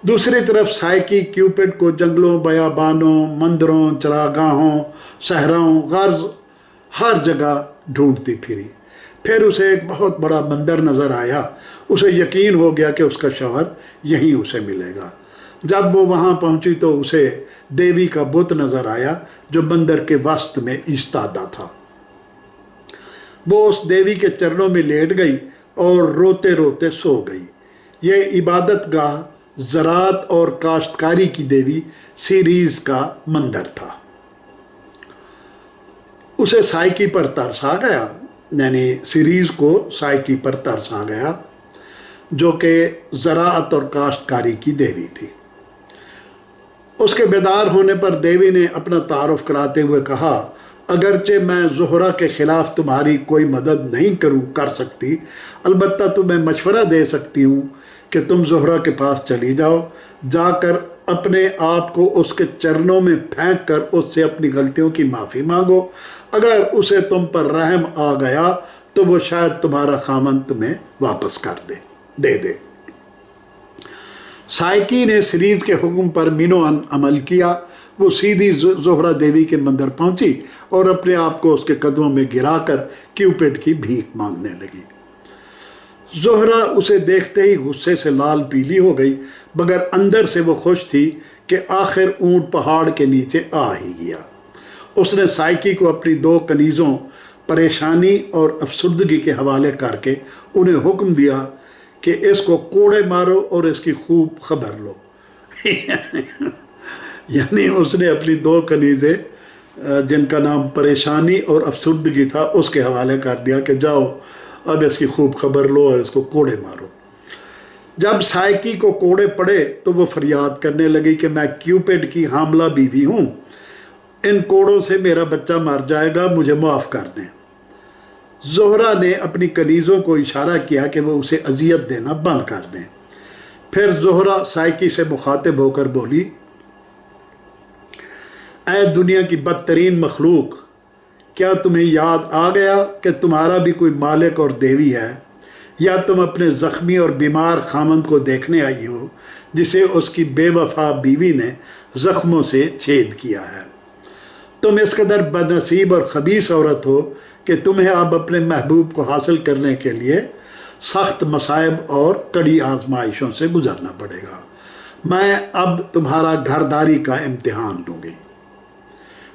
दूसरी तरफ psyche Cupid को जंगलों, बयाबानों, मंदिरों, चरागाहों, सहराओं, गर्ज हर जगह ढूंढती फिरी। फिर उसे एक बहुत बड़ा मंदिर नज़र आया। उसे यकीन हो गया कि उसका शौहर यहीं उसे मिलेगा। जब वो वहाँ पहुँची तो उसे देवी का बुत नज़र आया जो मंदिर के वस्त में इस्तादा था। वो उस देवी के चरणों में लेट गई और रोते रोते सो गई। ये इबादत गाह ज़राअत और काश्तकारी की देवी सीरीज़ का मंदिर था। उसे साइकी पर तरस आ गया, यानी सीरीज़ को साइकी पर तरस आ गया जो कि ज़राअत और काश्तकारी की देवी थी। उसके बेदार होने पर देवी ने अपना तारुफ कराते हुए कहा, अगरचे मैं ज़ोहरा के ख़िलाफ़ तुम्हारी कोई मदद नहीं कर सकती, अलबत्ता तुम्हें मशवरा दे सकती हूँ कि तुम ज़ोहरा के पास चली जाओ, जाकर अपने आप को उसके चरणों में फेंक कर उससे अपनी गलतियों की माफ़ी मांगो। अगर उसे तुम पर रहम आ गया तो वो शायद तुम्हारा खामन तुम्हें वापस कर दे। साइकी ने सीरीज़ के हुक्म पर मीनो अमल किया। वो सीधी ज़ोहरा देवी के मंदिर पहुंची और अपने आप को उसके कदमों में गिराकर क्यूपिड की भीख मांगने लगी। ज़ोहरा उसे देखते ही गुस्से से लाल पीली हो गई, मगर अंदर से वो खुश थी कि आखिर ऊंट पहाड़ के नीचे आ ही गया। उसने साइकी को अपनी 2 कनीज़ों परेशानी और अफसुर्दगी के हवाले करके उन्हें हुक्म दिया कि इसको कोड़े मारो और इसकी खूब खबर लो। यानी उसने अपनी 2 कनीज़ें जिनका नाम परेशानी और अफसुर्दगी था उसके हवाले कर दिया कि जाओ अब इसकी खूब खबर लो और इसको कोड़े मारो। जब साइकी को कोड़े पड़े तो वो फरियाद करने लगी कि मैं क्यूपिड की हामला बीवी हूँ, इन कोड़ों से मेरा बच्चा मर जाएगा, मुझे माफ़ कर दें। ज़ोहरा ने अपनी कनीज़ों को इशारा किया कि वो उसे अजियत देना बंद कर दें। फिर ज़ोहरा साइकी से मुखातिब होकर बोली, ऐ दुनिया की बदतरीन मखलूक, क्या तुम्हें याद आ गया कि तुम्हारा भी कोई मालिक और देवी है, या तुम अपने ज़ख्मी और बीमार खामंद को देखने आई हो जिसे उसकी बेवफा बीवी ने ज़ख्मों से छेद किया है। तुम इस कदर बदनसीब और ख़बीस औरत हो कि तुम्हें अब अपने महबूब को हासिल करने के लिए सख्त मसाइब और कड़ी आजमाइशों से गुज़रना पड़ेगा। मैं अब तुम्हारा घरदारी का इम्तिहान लूँगी।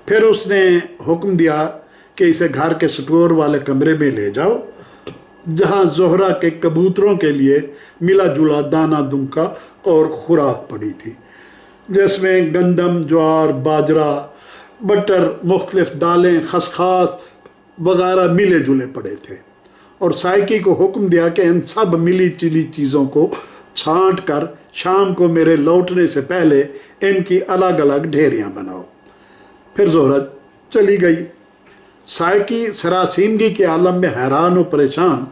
फिर उसने हुक्म दिया कि इसे घर के स्टोर वाले कमरे में ले जाओ जहाँ ज़ोहरा के कबूतरों के लिए मिला जुला दाना दुमका और खुराक पड़ी थी, जिसमें गंदम, ज्वार, बाजरा, बटर, मुख्तलिफ दालें, खसखास वगैरह मिले जुले पड़े थे। और साइकी को हुक्म दिया कि इन सब मिली चिली चीज़ों को छांट कर शाम को मेरे लौटने से पहले इनकी अलग अलग ढेरियाँ बनाओ। फिर ज़ोहरा चली गई। साइकी सरासीमगी के आलम में हैरान और परेशान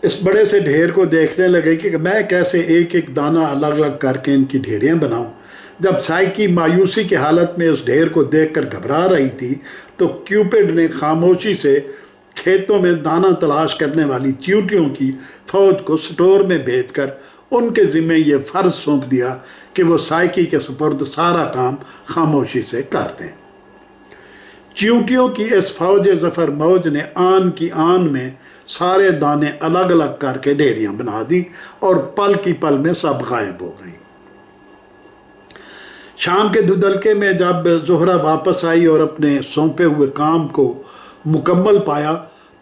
इस बड़े से ढेर को देखने लगे कि मैं कैसे एक एक दाना अलग अलग करके इनकी ढेरियाँ बनाऊं। जब साइकी मायूसी की हालत में उस ढेर को देखकर घबरा रही थी तो क्यूपिड ने खामोशी से खेतों में दाना तलाश करने वाली चींटियों की फौज को स्टोर में भेजकर उनके ज़िम्मे ये फ़र्ज़ सौंप दिया कि वो साइकी के सुपुर्द सारा काम खामोशी से कर दें। चींटियों की इस फौज ज़फ़र मौज ने आन की आन में सारे दाने अलग अलग करके ढेरियाँ बना दी और पल की पल में सब गायब हो गई। शाम के धुंधलके में जब ज़ोहरा वापस आई और अपने सौंपे हुए काम को मुकम्मल पाया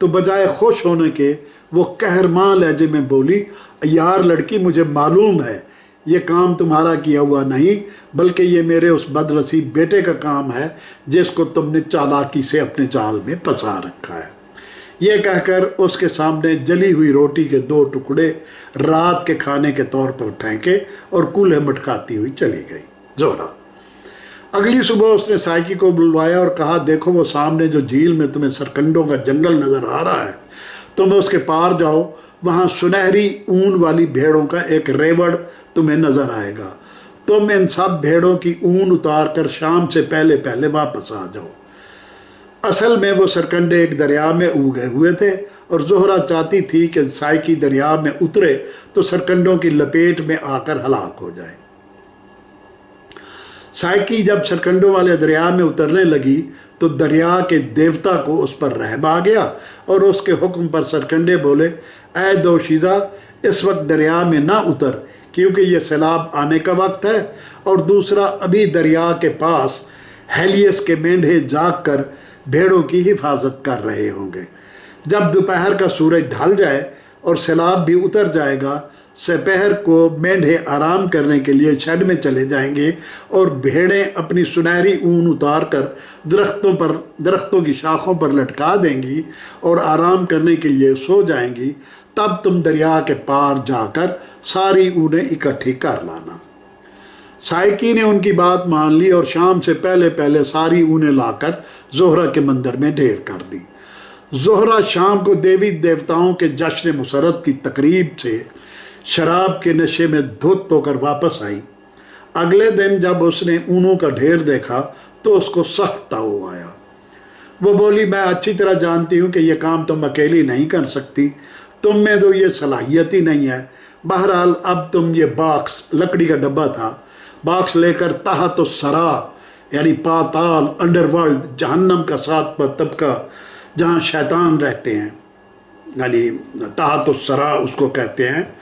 तो बजाय खुश होने के वो कहरमान लहजे में बोली, यार लड़की, मुझे मालूम है ये काम तुम्हारा किया हुआ नहीं बल्कि ये मेरे उस बदनसीब बेटे का काम है जिसको तुमने चालाकी से अपने जाल में फंसा रखा है। ये कहकर उसके सामने जली हुई रोटी के 2 टुकड़े रात के खाने के तौर पर फेंके और कूल्हे मटकाती हुई चली गई। ज़ोहरा अगली सुबह उसने साइकी को बुलवाया और कहा, देखो वो सामने जो झील में तुम्हें सरकंडों का जंगल नज़र आ रहा है, तुम उसके पार जाओ, वहाँ सुनहरी ऊन वाली भेड़ों का एक रेवड़ तुम्हें नज़र आएगा। तुम इन सब भेड़ों की ऊन उतार कर शाम से पहले पहले वापस आ जाओ। असल में वो सरकंडे एक दरिया में उगे हुए थे और ज़ोहरा चाहती थी कि साइकी दरिया में उतरे तो सरकंडों की लपेट में आकर हलाक हो जाए। साइकी जब सरकंडों वाले दरिया में उतरने लगी तो दरिया के देवता को उस पर रहम आ गया और उसके हुक्म पर सरकंडे बोले, ऐ दोशीज़ा, इस वक्त दरिया में ना उतर क्योंकि ये सैलाब आने का वक्त है, और दूसरा अभी दरिया के पास हेलियस के मेंढे जाग कर भेड़ों की हिफाजत कर रहे होंगे। जब दोपहर का सूरज ढल जाए और सैलाब भी उतर जाएगा, दोपहर को मेंढे आराम करने के लिए शेड में चले जाएंगे और भेड़ें अपनी सुनहरी ऊन उतार कर दरख्तों की शाखों पर लटका देंगी और आराम करने के लिए सो जाएंगी। तब तुम दरिया के पार जाकर सारी ऊनें इकट्ठी कर लाना। साइकी ने उनकी बात मान ली और शाम से पहले पहले सारी ऊनें लाकर ज़ोहरा के मंदिर में ढेर कर दी। ज़ोहरा शाम को देवी देवताओं के जश्न मुसरत की तकरीब से शराब के नशे में धुत होकर वापस आई। अगले दिन जब उसने ऊनों का ढेर देखा तो उसको सख्त ताव आया। वो बोली, मैं अच्छी तरह जानती हूँ कि यह काम तुम अकेली नहीं कर सकती, तुम में तो ये सलाहियत ही नहीं है। बहरहाल अब तुम ये बॉक्स, लकड़ी का डब्बा था, बॉक्स लेकर तहत सरा यानी पाताल, अंडरवर्ल्ड, जहन्नम का सातवां तबका जहाँ शैतान रहते हैं, यानी तहत सरा उसको कहते हैं,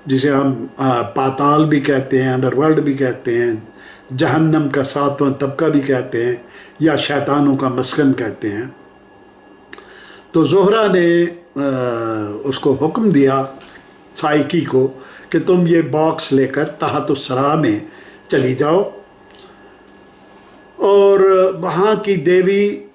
जिसे हम पाताल भी कहते हैं, अंडरवर्ल्ड भी कहते हैं, जहन्नम का सातवां तबका भी कहते हैं, या शैतानों का मस्कन कहते हैं। तो ज़ोहरा ने उसको हुक्म दिया साइकी को कि तुम ये बॉक्स लेकर तहत सरा में चली जाओ और वहाँ की देवी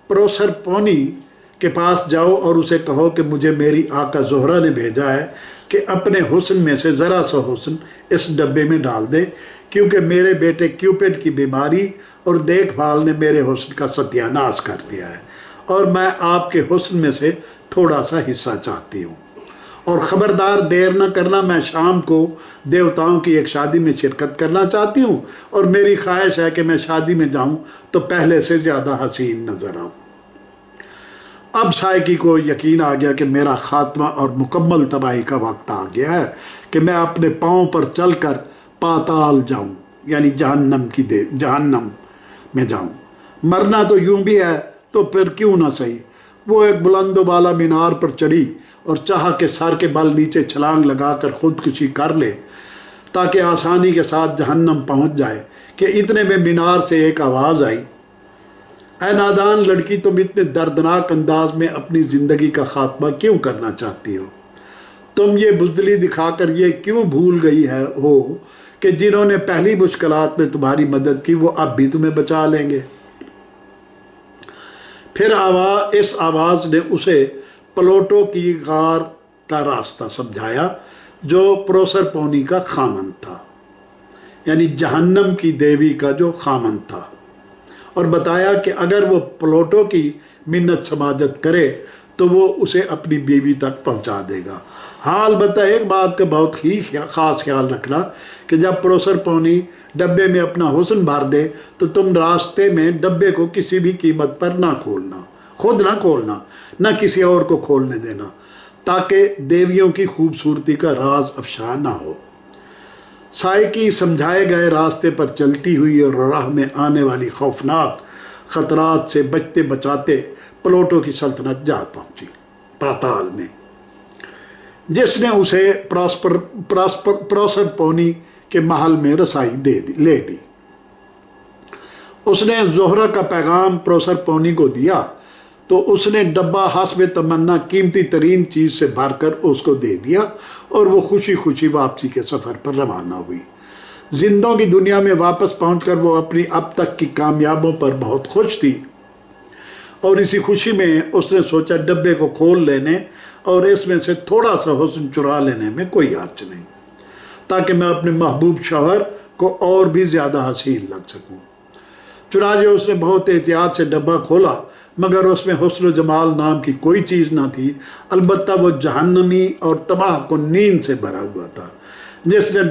प्रोसरपोनी के पास जाओ और उसे कहो कि मुझे मेरी आका ज़ोहरा ने भेजा है कि अपने हुस्न में से ज़रा सा हुस्न इस डब्बे में डाल दे, क्योंकि मेरे बेटे क्यूपिड की बीमारी और देखभाल ने मेरे हुस्न का सत्यानाश कर दिया है और मैं आपके हुस्न में से थोड़ा सा हिस्सा चाहती हूँ। और ख़बरदार देर न करना, मैं शाम को देवताओं की एक शादी में शिरकत करना चाहती हूँ और मेरी ख्वाहिश है कि मैं शादी में जाऊँ तो पहले से ज़्यादा हसीन नज़र आऊँ। अब साइकी को यकीन आ गया कि मेरा ख़ात्मा और मुकम्मल तबाही का वक्त आ गया है कि मैं अपने पाँव पर चलकर पाताल जाऊँ, यानी जहन्नम में जाऊँ। मरना तो यूं भी है तो फिर क्यों ना सही। वो एक बुलंद वाला मीनार पर चढ़ी और चाह के सर के बल नीचे छलांग लगाकर खुदकुशी कर ले ताकि आसानी के साथ जहन्नम पहुंच जाए कि इतने में मीनार से एक आवाज़ आई, ऐ नादान लड़की, तुम इतने दर्दनाक अंदाज में अपनी ज़िंदगी का खात्मा क्यों करना चाहती हो? तुम ये बुज़दिली दिखाकर ये क्यों भूल गई हो कि जिन्होंने पहली मुश्किलात में तुम्हारी मदद की वो अब भी तुम्हें बचा लेंगे। फिर इस आवाज़ ने उसे प्लूटो की गार का रास्ता समझाया जो प्रोसरपोनी का खामन था, यानी जहन्नम की देवी का जो खामन था, और बताया कि अगर वो प्लूटो की मिन्नत समाजत करे तो वो उसे अपनी बीवी तक पहुंचा देगा। हाँ, अलबत्ता एक बात का बहुत ही ख़ास ख्याल रखना कि जब प्रोसरपोनी डब्बे में अपना हुस्न भर दे तो तुम रास्ते में डब्बे को किसी भी कीमत पर ना खोलना, खुद ना खोलना, ना किसी और को खोलने देना, ताकि देवियों की खूबसूरती का राज अफशा ना हो। साइकी समझाए गए रास्ते पर चलती हुई और राह में आने वाली खौफनाक ख़तरात से बचते बचाते प्लूटो की सल्तनत जा पहुंची, पाताल में, जिसने उसे प्रोसरपोनी के महल में रसाई ले दी। उसने ज़ोहरा का पैगाम प्रोसरपोनी को दिया तो उसने डब्बा हस्ब तमन्ना कीमती तरीन चीज़ से भरकर उसको दे दिया और वो खुशी खुशी वापसी के सफ़र पर रवाना हुई। जिंदों की दुनिया में वापस पहुंचकर वो अपनी अब तक की कामयाबों पर बहुत खुश थी और इसी खुशी में उसने सोचा डब्बे को खोल लेने और इसमें से थोड़ा सा हुस्न चुरा लेने में कोई हर्ज नहीं, ताकि मैं अपने महबूब शौहर को और भी ज़्यादा हसीन लग सकूं। चुनांचे उसने बहुत एहतियात से डब्बा खोला, मगर उसमें हुस्न जमाल नाम की कोई चीज़ ना थी, अलबत्ता वो जहन्नमी और तबाह को नींद से भरा हुआ था, जिसने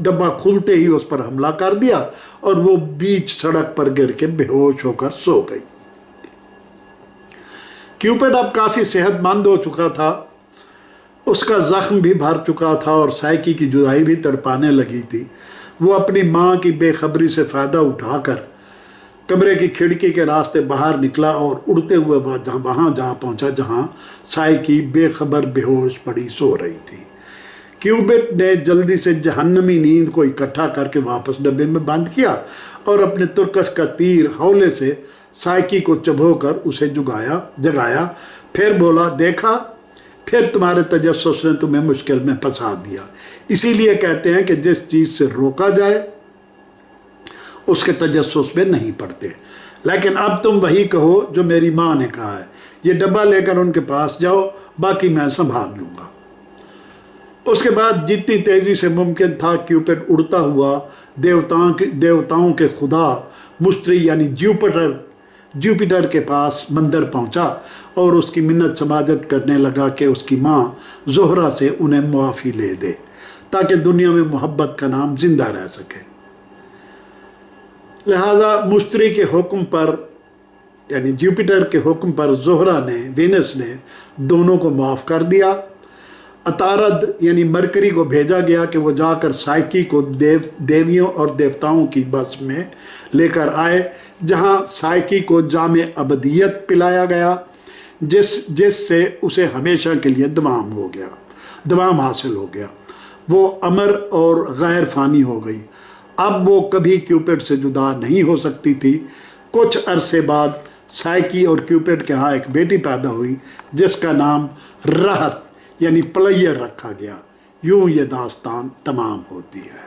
डब्बा खुलते ही उस पर हमला कर दिया और वो बीच सड़क पर गिर के बेहोश होकर सो गई। क्यूपिड अब काफ़ी सेहतमंद हो चुका था, उसका ज़ख्म भी भर चुका था और साइकी की जुदाई भी तड़पाने लगी थी। वो अपनी माँ की बेखबरी से फ़ायदा उठाकर कमरे की खिड़की के रास्ते बाहर निकला और उड़ते हुए वहाँ जा पहुँचा जहाँ साइकी बेखबर बेहोश पड़ी सो रही थी। क्यूपिड ने जल्दी से जहन्नमी नींद को इकट्ठा करके वापस डब्बे में बंद किया और अपने तुर्कश का तीर हौले से साइकी को चबोकर उसे जगाया। फिर बोला, देखा, फिर तुम्हारे तजस्सुस ने तुम्हें मुश्किल में फंसा दिया। इसीलिए कहते हैं कि जिस चीज़ से रोका जाए उसके तजस्सुस में नहीं पड़ते। लेकिन अब तुम वही कहो जो मेरी माँ ने कहा है, ये डब्बा लेकर उनके पास जाओ, बाकी मैं संभाल लूँगा। उसके बाद जितनी तेज़ी से मुमकिन था क्यूपिड उड़ता हुआ देवताओं के खुदा मुश्तरी यानी जुपिटर के पास मंदिर पहुंचा और उसकी मिन्नत समाजत करने लगा कि उसकी माँ ज़ोहरा से उन्हें मुआफ़ी ले दे ताकि दुनिया में मोहब्बत का नाम जिंदा रह सके। लिहाजा मुश्तरी के हुक्म पर यानी जुपिटर के हुक्म पर ज़ोहरा ने, वीनस ने दोनों को माफ़ कर दिया। अतारद यानी मरकरी को भेजा गया कि वो जाकर साइकी को देवियों और देवताओं की बस में लेकर आए, जहाँ साइकी को जामे अबदियत पिलाया गया जिससे उसे हमेशा के लिए दवाम हासिल हो गया। वो अमर और गैर फ़ानी हो गई। अब वो कभी क्यूपिड से जुदा नहीं हो सकती थी। कुछ अरसे बाद साइकी और क्यूपिड के यहाँ एक बेटी पैदा हुई जिसका नाम राहत यानी प्लेयर रखा गया। यूँ ये दास्तान तमाम होती है।